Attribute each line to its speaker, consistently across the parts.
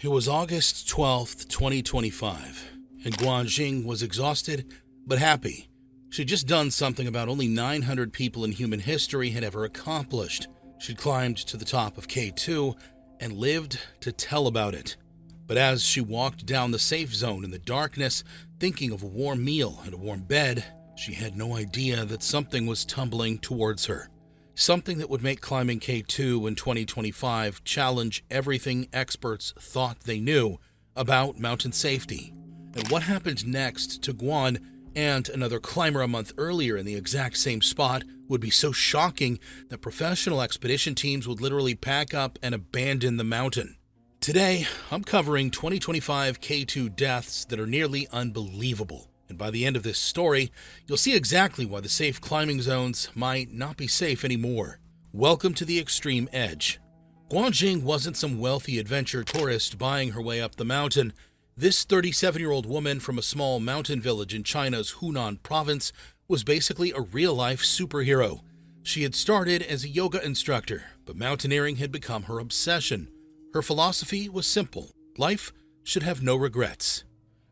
Speaker 1: It was August 12th, 2025, and Guan Jing was exhausted but happy. She'd just done something about only 900 people in human history had ever accomplished. She'd climbed to the top of K2 and lived to tell about it. But as she walked down the safe zone in the darkness, thinking of a warm meal and a warm bed, she had no idea that something was tumbling towards her. Something that would make climbing K2 in 2025 challenge everything experts thought they knew about mountain safety. And what happened next to Guan and another climber a month earlier in the exact same spot would be so shocking that professional expedition teams would literally pack up and abandon the mountain. Today, I'm covering 2025 K2 deaths that are nearly unbelievable. And by the end of this story, you'll see exactly why the safe climbing zones might not be safe anymore. Welcome to the extreme edge. Guan Jing wasn't some wealthy adventure tourist buying her way up the mountain. This 37-year-old woman from a small mountain village in China's Hunan province was basically a real-life superhero. She had started as a yoga instructor, but mountaineering had become her obsession. Her philosophy was simple: life should have no regrets.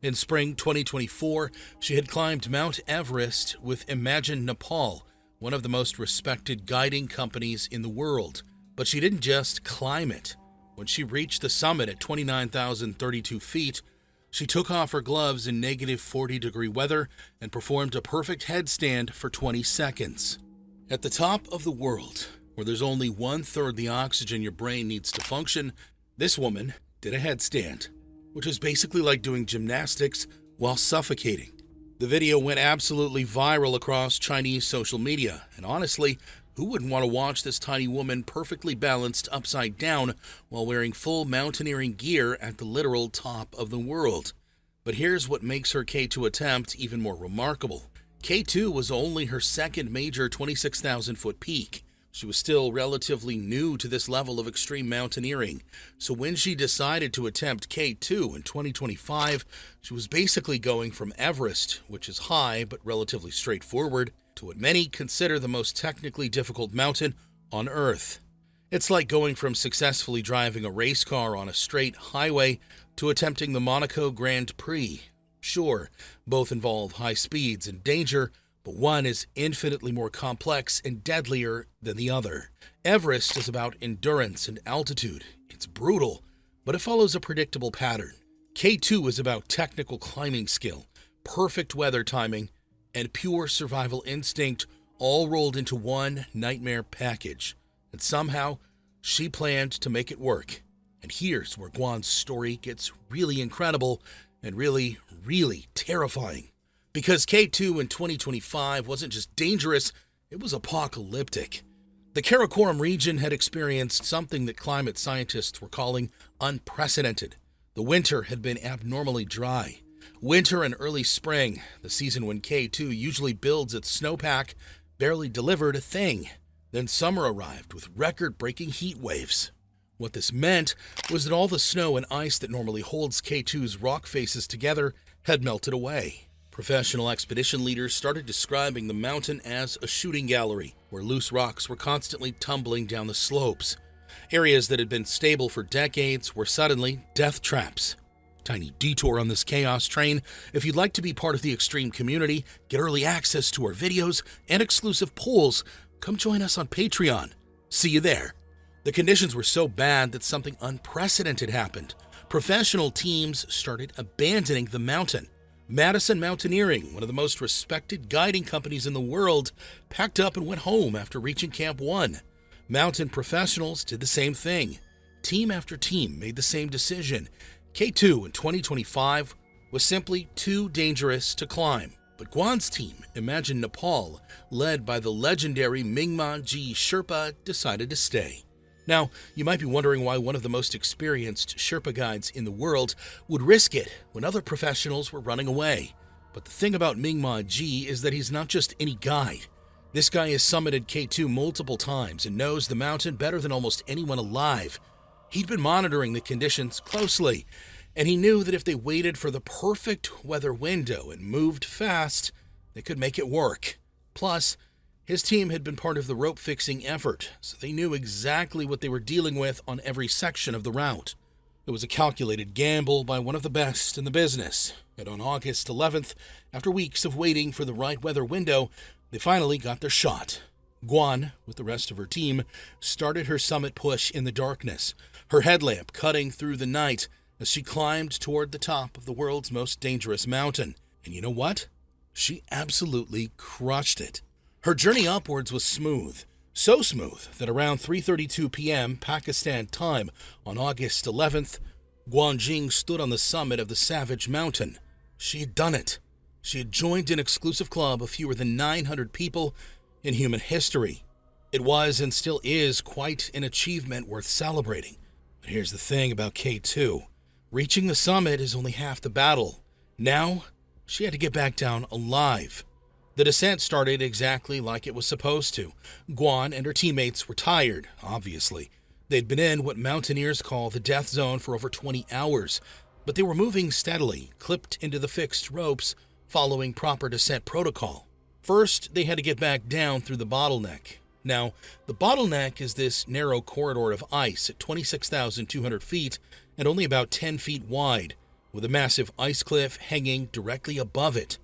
Speaker 1: In spring 2024, she had climbed Mount Everest with Imagine Nepal, one of the most respected guiding companies in the world. But she didn't just climb it. When she reached the summit at 29,032 feet, she took off her gloves in negative 40-degree weather and performed a perfect headstand for 20 seconds. At the top of the world, where there's only 1/3 the oxygen your brain needs to function, this woman did a headstand, which is basically like doing gymnastics while suffocating. The video went absolutely viral across Chinese social media, and honestly, who wouldn't want to watch this tiny woman perfectly balanced upside down while wearing full mountaineering gear at the literal top of the world? But here's what makes her K2 attempt even more remarkable. K2 was only her second major 26,000-foot peak. She was still relatively new to this level of extreme mountaineering, so when she decided to attempt K2 in 2025, she was basically going from Everest, which is high but relatively straightforward, to what many consider the most technically difficult mountain on Earth. It's like going from successfully driving a race car on a straight highway to attempting the Monaco Grand Prix. Sure, both involve high speeds and danger, but one is infinitely more complex and deadlier than the other. Everest is about endurance and altitude. It's brutal, but it follows a predictable pattern. K2 is about technical climbing skill, perfect weather timing, and pure survival instinct, all rolled into one nightmare package. And somehow, she planned to make it work. And here's where Guan's story gets really incredible and really, really terrifying. Because K2 in 2025 wasn't just dangerous, it was apocalyptic. The Karakoram region had experienced something that climate scientists were calling unprecedented. The winter had been abnormally dry. Winter and early spring, the season when K2 usually builds its snowpack, barely delivered a thing. Then summer arrived with record-breaking heat waves. What this meant was that all the snow and ice that normally holds K2's rock faces together had melted away. Professional expedition leaders started describing the mountain as a shooting gallery, where loose rocks were constantly tumbling down the slopes. Areas that had been stable for decades were suddenly death traps. Tiny detour on this chaos train. If you'd like to be part of the extreme community, get early access to our videos and exclusive polls, come join us on Patreon. See you there. The conditions were so bad that something unprecedented happened. Professional teams started abandoning the mountain. Madison Mountaineering, one of the most respected guiding companies in the world, packed up and went home after reaching Camp 1. Mountain professionals did the same thing. Team after team made the same decision. K2 in 2025 was simply too dangerous to climb. But Guan's team, Imagine Nepal, led by the legendary Mingma Ji Sherpa, decided to stay. Now, you might be wondering why one of the most experienced Sherpa guides in the world would risk it when other professionals were running away. But the thing about Mingma Ji is that he's not just any guide. This guy has summited K2 multiple times and knows the mountain better than almost anyone alive. He'd been monitoring the conditions closely, and he knew that if they waited for the perfect weather window and moved fast, they could make it work. Plus, his team had been part of the rope-fixing effort, so they knew exactly what they were dealing with on every section of the route. It was a calculated gamble by one of the best in the business, and on August 11th, after weeks of waiting for the right weather window, they finally got their shot. Guan, with the rest of her team, started her summit push in the darkness, her headlamp cutting through the night as she climbed toward the top of the world's most dangerous mountain. And you know what? She absolutely crushed it. Her journey upwards was smooth, so smooth that around 3:32 p.m. Pakistan time on August 11th, Guan Jing stood on the summit of the Savage Mountain. She had done it. She had joined an exclusive club of fewer than 900 people in human history. It was and still is quite an achievement worth celebrating. But here's the thing about K2. Reaching the summit is only half the battle. Now, she had to get back down alive. The descent started exactly like it was supposed to. Guan and her teammates were tired, obviously. They'd been in what mountaineers call the death zone for over 20 hours, but they were moving steadily, clipped into the fixed ropes, following proper descent protocol. First, they had to get back down through the Bottleneck. Now, the Bottleneck is this narrow corridor of ice at 26,200 feet and only about 10 feet wide, with a massive ice cliff hanging directly above it.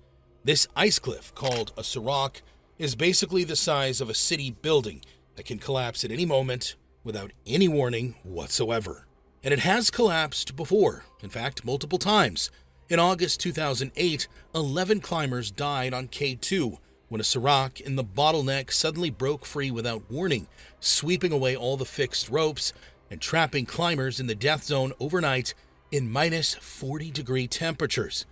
Speaker 1: This ice cliff, called a serac, is basically the size of a city building that can collapse at any moment without any warning whatsoever. And it has collapsed before, in fact, multiple times. In August 2008, 11 climbers died on K2 when a serac in the Bottleneck suddenly broke free without warning, sweeping away all the fixed ropes and trapping climbers in the death zone overnight in minus 40-degree temperatures.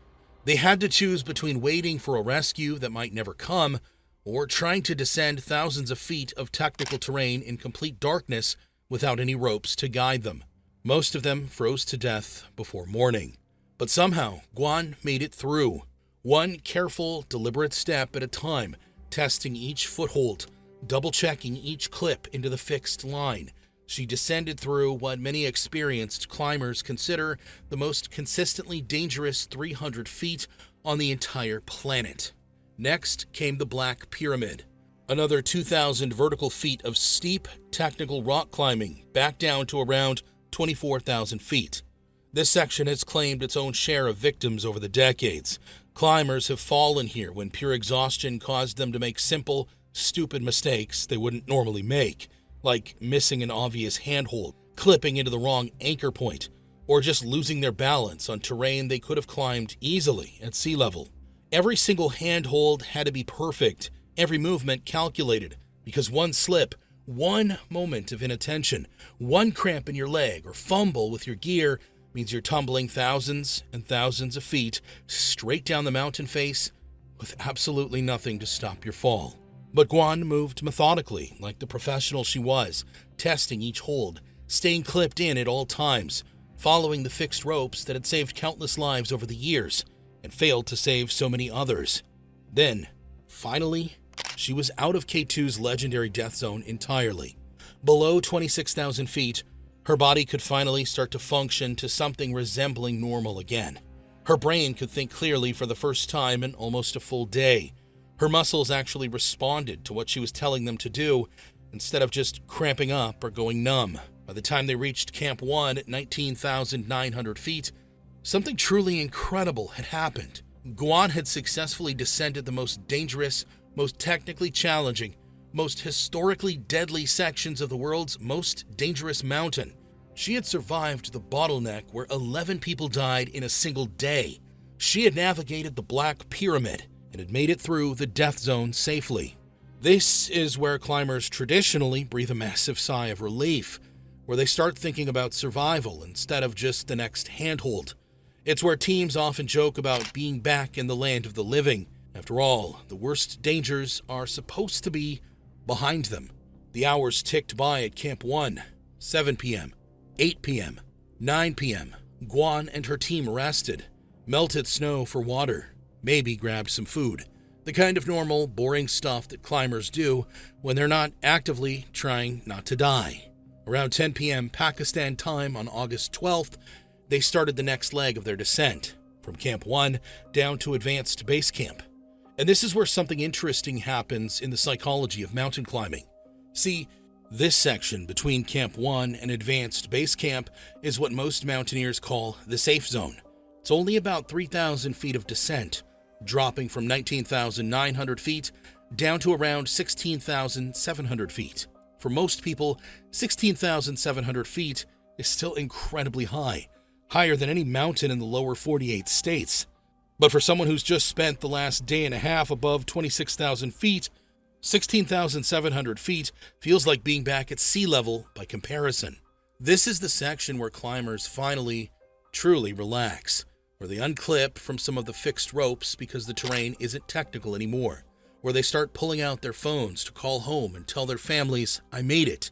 Speaker 1: They had to choose between waiting for a rescue that might never come or trying to descend thousands of feet of technical terrain in complete darkness without any ropes to guide them. Most of them froze to death before morning. But somehow, Guan made it through, one careful, deliberate step at a time, testing each foothold, double-checking each clip into the fixed line. She descended through what many experienced climbers consider the most consistently dangerous 300 feet on the entire planet. Next came the Black Pyramid, another 2,000 vertical feet of steep, technical rock climbing back down to around 24,000 feet. This section has claimed its own share of victims over the decades. Climbers have fallen here when pure exhaustion caused them to make simple, stupid mistakes they wouldn't normally make, like missing an obvious handhold, clipping into the wrong anchor point, or just losing their balance on terrain they could have climbed easily at sea level. Every single handhold had to be perfect, every movement calculated, because one slip, one moment of inattention, one cramp in your leg or fumble with your gear means you're tumbling thousands and thousands of feet straight down the mountain face with absolutely nothing to stop your fall. But Guan moved methodically, like the professional she was, testing each hold, staying clipped in at all times, following the fixed ropes that had saved countless lives over the years and failed to save so many others. Then, finally, she was out of K2's legendary death zone entirely. Below 26,000 feet, her body could finally start to function to something resembling normal again. Her brain could think clearly for the first time in almost a full day. Her muscles actually responded to what she was telling them to do, instead of just cramping up or going numb. By the time they reached Camp 1 at 19,900 feet, something truly incredible had happened. Guan had successfully descended the most dangerous, most technically challenging, most historically deadly sections of the world's most dangerous mountain. She had survived the Bottleneck, where 11 people died in a single day. She had navigated the Black Pyramid and had made it through the death zone safely. This is where climbers traditionally breathe a massive sigh of relief, where they start thinking about survival instead of just the next handhold. It's where teams often joke about being back in the land of the living. After all, the worst dangers are supposed to be behind them. The hours ticked by at Camp 1, 7 p.m., 8 p.m., 9 p.m. Guan and her team rested, melted snow for water, maybe grabbed some food, the kind of normal, boring stuff that climbers do when they're not actively trying not to die. Around 10 p.m. Pakistan time on August 12th, they started the next leg of their descent, from Camp 1 down to Advanced Base Camp. And this is where something interesting happens in the psychology of mountain climbing. See, This section between Camp 1 and Advanced Base Camp is what most mountaineers call the safe zone. It's only about 3,000 feet of descent, dropping from 19,900 feet down to around 16,700 feet. For most people, 16,700 feet is still incredibly high, higher than any mountain in the lower 48 states. But for someone who's just spent the last day and a half above 26,000 feet, 16,700 feet feels like being back at sea level by comparison. This is the section where climbers finally, truly relax, where they unclip from some of the fixed ropes because the terrain isn't technical anymore, where they start pulling out their phones to call home and tell their families, "I made it,"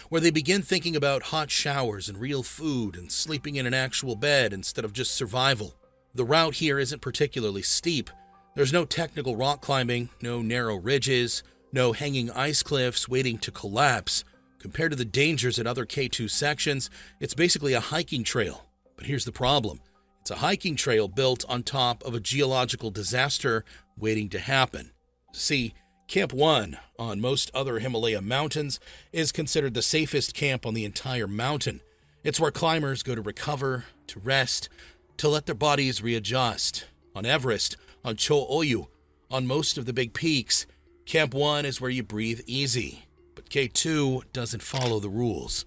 Speaker 1: where they begin thinking about hot showers and real food and sleeping in an actual bed instead of just survival. The route here isn't particularly steep. There's no technical rock climbing, no narrow ridges, no hanging ice cliffs waiting to collapse. Compared to the dangers at other K2 sections, it's basically a hiking trail. But here's the problem. It's a hiking trail built on top of a geological disaster waiting to happen. See, Camp 1 on most other Himalaya mountains is considered the safest camp on the entire mountain. It's where climbers go to recover, to rest, to let their bodies readjust. On Everest, on Cho Oyu, on most of the big peaks, Camp 1 is where you breathe easy, but K2 doesn't follow the rules.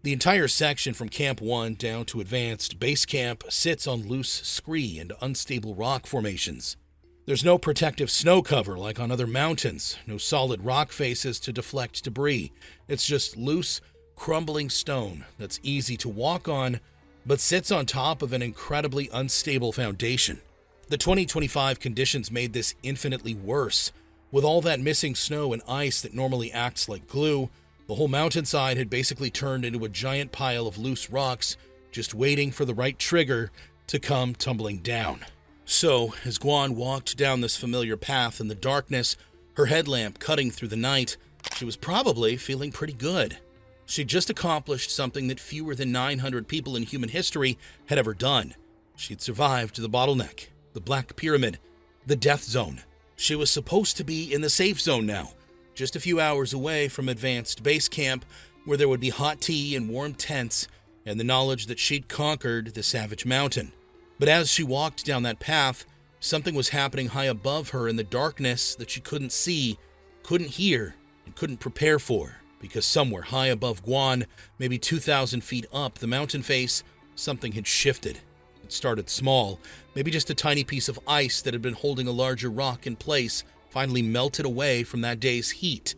Speaker 1: The entire section from Camp 1 down to Advanced Base Camp sits on loose scree and unstable rock formations. There's no protective snow cover like on other mountains, no solid rock faces to deflect debris. It's just loose, crumbling stone that's easy to walk on, but sits on top of an incredibly unstable foundation. The 2025 conditions made this infinitely worse. With all that missing snow and ice that normally acts like glue, the whole mountainside had basically turned into a giant pile of loose rocks, just waiting for the right trigger to come tumbling down. So, as Guan walked down this familiar path in the darkness, her headlamp cutting through the night, she was probably feeling pretty good. She'd just accomplished something that fewer than 900 people in human history had ever done. She'd survived the Bottleneck, the Black Pyramid, the Death Zone. She was supposed to be in the safe zone now, just a few hours away from Advanced Base Camp, where there would be hot tea and warm tents, and the knowledge that she'd conquered the savage mountain. But as she walked down that path, something was happening high above her in the darkness that she couldn't see, couldn't hear, and couldn't prepare for, because somewhere high above Guan, maybe 2,000 feet up the mountain face, something had shifted. It started small, maybe just a tiny piece of ice that had been holding a larger rock in place, finally melted away from that day's heat.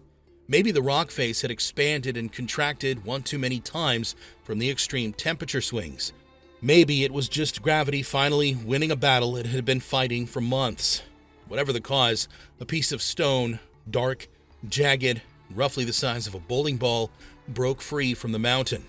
Speaker 1: Maybe the rock face had expanded and contracted one too many times from the extreme temperature swings. Maybe it was just gravity finally winning a battle it had been fighting for months. Whatever the cause, a piece of stone, dark, jagged, roughly the size of a bowling ball, broke free from the mountain.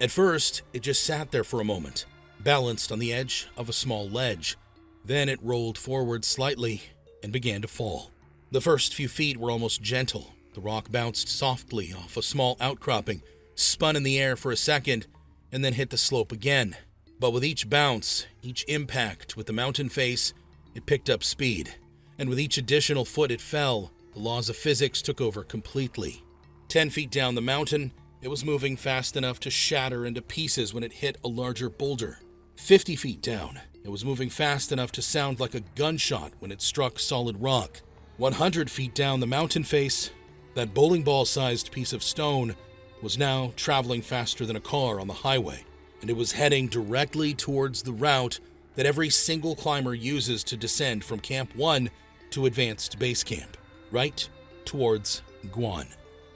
Speaker 1: At first, it just sat there for a moment, balanced on the edge of a small ledge. Then it rolled forward slightly and began to fall. The first few feet were almost gentle. The rock bounced softly off a small outcropping, spun in the air for a second, and then hit the slope again. But with each bounce, each impact with the mountain face, it picked up speed. And with each additional foot it fell, the laws of physics took over completely. 10 feet down the mountain, it was moving fast enough to shatter into pieces when it hit a larger boulder. 50 feet down, it was moving fast enough to sound like a gunshot when it struck solid rock. 100 feet down the mountain face, that bowling ball-sized piece of stone was now traveling faster than a car on the highway, and it was heading directly towards the route that every single climber uses to descend from Camp 1 to Advanced Base Camp, right towards Guan.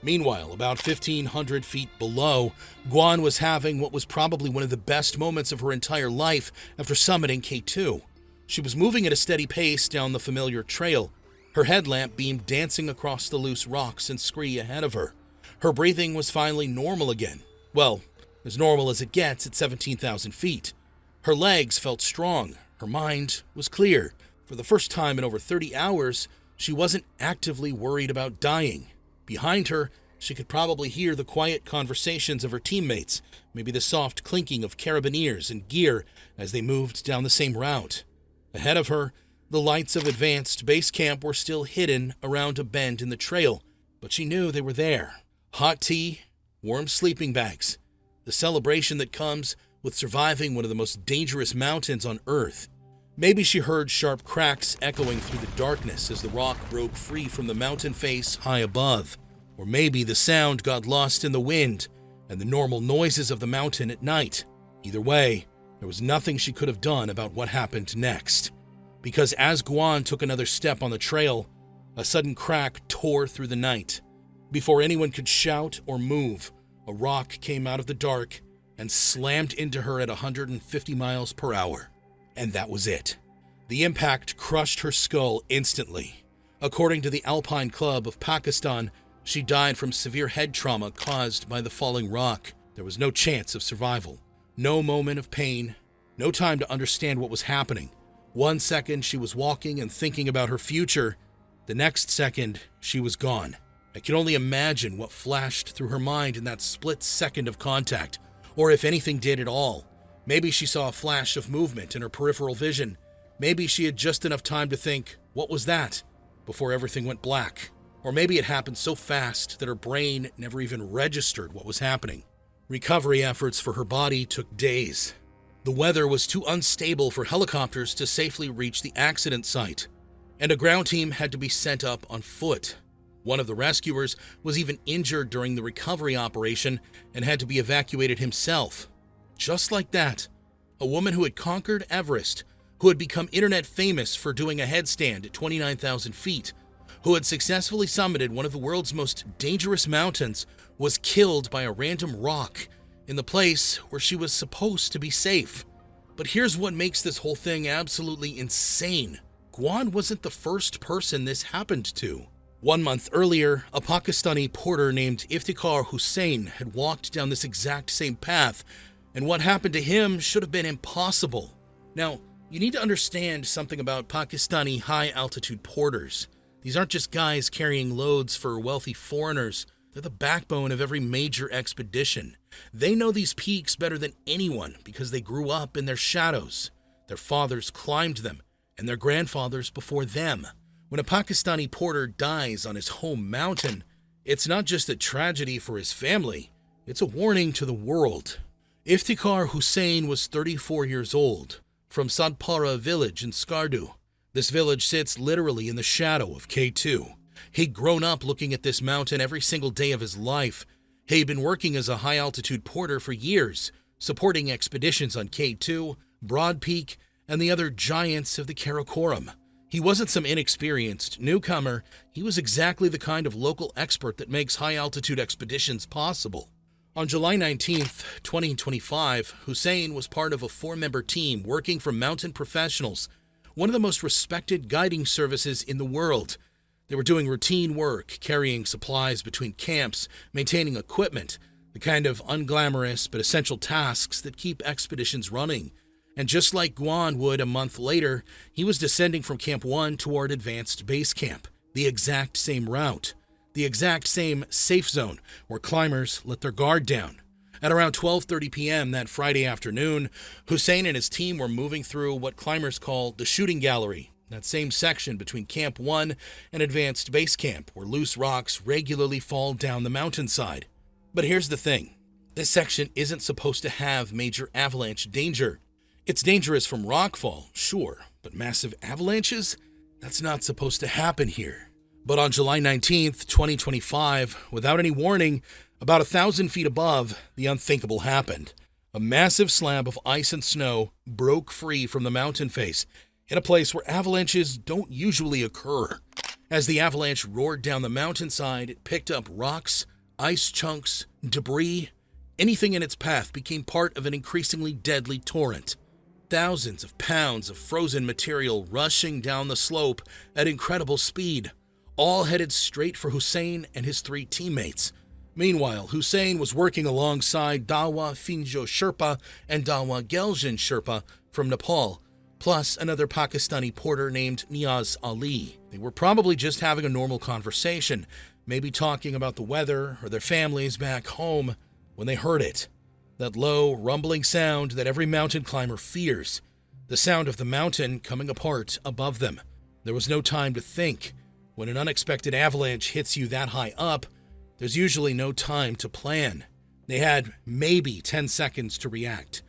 Speaker 1: Meanwhile, about 1,500 feet below, Guan was having what was probably one of the best moments of her entire life after summiting K2. She was moving at a steady pace down the familiar trail, her headlamp beam dancing across the loose rocks and scree ahead of her. Her breathing was finally normal again. Well, as normal as it gets at 17,000 feet. Her legs felt strong. Her mind was clear. For the first time in over 30 hours, she wasn't actively worried about dying. Behind her, she could probably hear the quiet conversations of her teammates, maybe the soft clinking of carabiners and gear as they moved down the same route. Ahead of her, the lights of Advanced Base Camp were still hidden around a bend in the trail, but she knew they were there. Hot tea, warm sleeping bags, the celebration that comes with surviving one of the most dangerous mountains on Earth. Maybe she heard sharp cracks echoing through the darkness as the rock broke free from the mountain face high above. Or maybe the sound got lost in the wind and the normal noises of the mountain at night. Either way, there was nothing she could have done about what happened next. Because as Guan took another step on the trail, a sudden crack tore through the night. Before anyone could shout or move, a rock came out of the dark and slammed into her at 150 miles per hour. And that was it. The impact crushed her skull instantly. According to the Alpine Club of Pakistan, she died from severe head trauma caused by the falling rock. There was no chance of survival. No moment of pain. No time to understand what was happening. 1 second she was walking and thinking about her future. The next second, she was gone. I can only imagine what flashed through her mind in that split second of contact, or if anything did at all. Maybe she saw a flash of movement in her peripheral vision. Maybe she had just enough time to think, what was that? Before everything went black. Or maybe it happened so fast that her brain never even registered what was happening. Recovery efforts for her body took days. The weather was too unstable for helicopters to safely reach the accident site, and a ground team had to be sent up on foot. One of the rescuers was even injured during the recovery operation and had to be evacuated himself. Just like that, a woman who had conquered Everest, who had become internet famous for doing a headstand at 29,000 feet, who had successfully summited one of the world's most dangerous mountains, was killed by a random rock in the place where she was supposed to be safe. But here's what makes this whole thing absolutely insane. Guan wasn't the first person this happened to. 1 month earlier, a Pakistani porter named Iftikhar Hussain had walked down this exact same path, and what happened to him should have been impossible. Now, you need to understand something about Pakistani high-altitude porters. These aren't just guys carrying loads for wealthy foreigners. They're the backbone of every major expedition. They know these peaks better than anyone because they grew up in their shadows. Their fathers climbed them, and their grandfathers before them. When a Pakistani porter dies on his home mountain, it's not just a tragedy for his family, it's a warning to the world. Iftikhar Hussain was 34 years old, from Sadpara village in Skardu. This village sits literally in the shadow of K2. He'd grown up looking at this mountain every single day of his life. He'd been working as a high-altitude porter for years, supporting expeditions on K2, Broad Peak, and the other giants of the Karakoram. He wasn't some inexperienced newcomer. He was exactly the kind of local expert that makes high-altitude expeditions possible. On July 19th, 2025, Hussain was part of a 4-member team working for Mountain Professionals, one of the most respected guiding services in the world. They were doing routine work, carrying supplies between camps, maintaining equipment, the kind of unglamorous but essential tasks that keep expeditions running. And just like Guan would a month later, he was descending from Camp 1 toward Advanced Base Camp, the exact same route, the exact same safe zone where climbers let their guard down. At around 12:30 p.m. that Friday afternoon, Hussain and his team were moving through what climbers call the shooting gallery, that same section between Camp 1 and Advanced Base Camp where loose rocks regularly fall down the mountainside. But here's the thing. This section isn't supposed to have major avalanche danger. It's dangerous from rockfall, sure, but massive avalanches? That's not supposed to happen here. But on July 19th, 2025, without any warning, about 1,000 feet above, the unthinkable happened. A massive slab of ice and snow broke free from the mountain face in a place where avalanches don't usually occur. As the avalanche roared down the mountainside, it picked up rocks, ice chunks, debris. Anything in its path became part of an increasingly deadly torrent. Thousands of pounds of frozen material rushing down the slope at incredible speed, all headed straight for Hussain and his 3 teammates. Meanwhile, Hussain was working alongside Dawa Finjo Sherpa and Dawa Geljan Sherpa from Nepal, plus another Pakistani porter named Niaz Ali. They were probably just having a normal conversation, maybe talking about the weather or their families back home, when they heard it. That low, rumbling sound that every mountain climber fears. The sound of the mountain coming apart above them. There was no time to think. When an unexpected avalanche hits you that high up, there's usually no time to plan. They had maybe 10 seconds to react.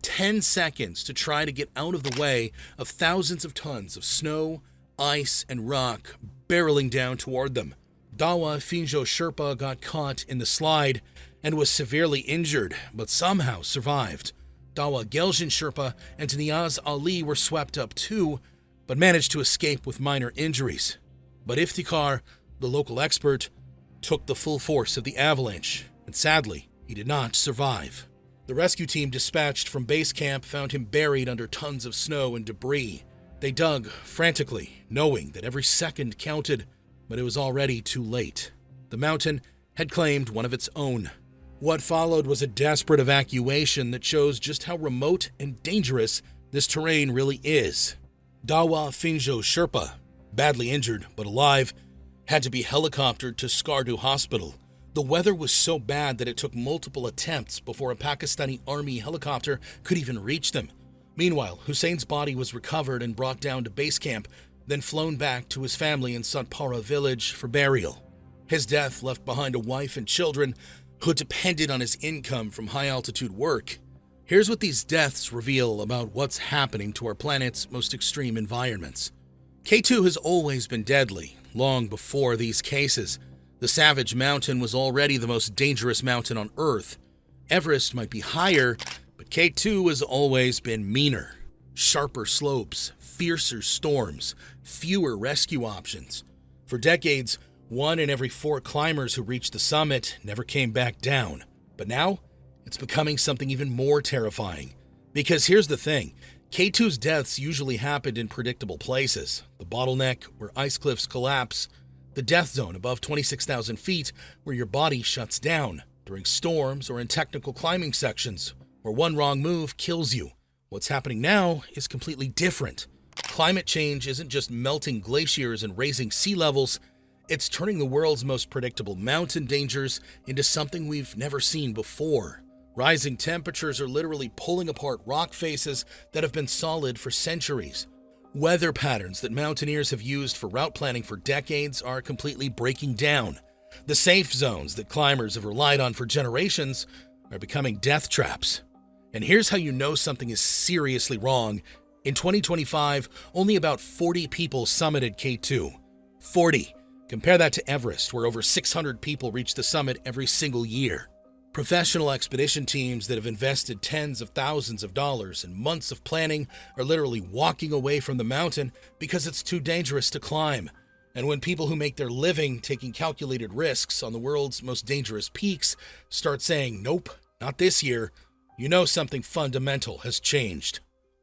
Speaker 1: 10 seconds to try to get out of the way of thousands of tons of snow, ice, and rock barreling down toward them. Dawa Finjo Sherpa got caught in the slide and was severely injured, but somehow survived. Dawa Geljan Sherpa and Niaz Ali were swept up too, but managed to escape with minor injuries. But Iftikhar, the local expert, took the full force of the avalanche, and sadly, he did not survive. The rescue team dispatched from base camp found him buried under tons of snow and debris. They dug frantically, knowing that every second counted, but it was already too late. The mountain had claimed one of its own. What followed was a desperate evacuation that shows just how remote and dangerous this terrain really is. Dawa Finjo Sherpa, badly injured but alive, had to be helicoptered to Skardu Hospital. The weather was so bad that it took multiple attempts before a Pakistani army helicopter could even reach them. Meanwhile, Hussein's body was recovered and brought down to base camp, then flown back to his family in Satpara village for burial. His death left behind a wife and children who depended on his income from high-altitude work. Here's what these deaths reveal about what's happening to our planet's most extreme environments. K2 has always been deadly, long before these cases. The Savage Mountain was already the most dangerous mountain on Earth. Everest might be higher, but K2 has always been meaner. Sharper slopes, fiercer storms, fewer rescue options. For decades, 1 in every 4 climbers who reached the summit never came back down. But now, it's becoming something even more terrifying. Because here's the thing, K2's deaths usually happened in predictable places. The Bottleneck, where ice cliffs collapse. The death zone above 26,000 feet, where your body shuts down. During storms or in technical climbing sections, where one wrong move kills you. What's happening now is completely different. Climate change isn't just melting glaciers and raising sea levels, it's turning the world's most predictable mountain dangers into something we've never seen before. Rising temperatures are literally pulling apart rock faces that have been solid for centuries. Weather patterns that mountaineers have used for route planning for decades are completely breaking down. The safe zones that climbers have relied on for generations are becoming death traps. And here's how you know something is seriously wrong. In 2025, only about 40 people summited K2. 40. Compare that to Everest, where over 600 people reach the summit every single year. Professional expedition teams that have invested tens of thousands of dollars and months of planning are literally walking away from the mountain because it's too dangerous to climb. And when people who make their living taking calculated risks on the world's most dangerous peaks start saying, nope, not this year, you know something fundamental has changed.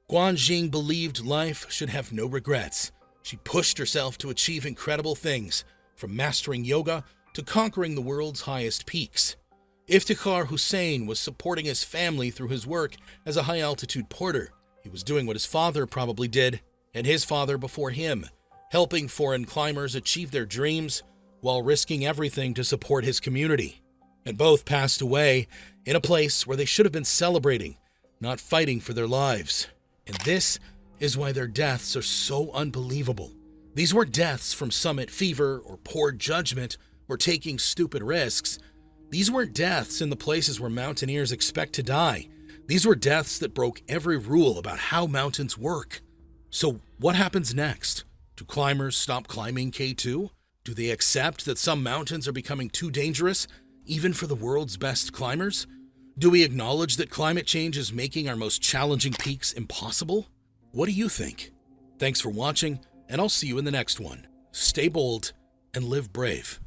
Speaker 1: Guan Jing believed life should have no regrets. She pushed herself to achieve incredible things, from mastering yoga to conquering the world's highest peaks. Iftikhar Hussein was supporting his family through his work as a high-altitude porter. He was doing what his father probably did, and his father before him, helping foreign climbers achieve their dreams while risking everything to support his community. And both passed away in a place where they should have been celebrating, not fighting for their lives. And this is why their deaths are so unbelievable. These weren't deaths from summit fever or poor judgment or taking stupid risks. These weren't deaths in the places where mountaineers expect to die. These were deaths that broke every rule about how mountains work. So what happens next? Do climbers stop climbing K2? Do they accept that some mountains are becoming too dangerous, even for the world's best climbers? Do we acknowledge that climate change is making our most challenging peaks impossible? What do you think? Thanks for watching, and I'll see you in the next one. Stay bold and live brave.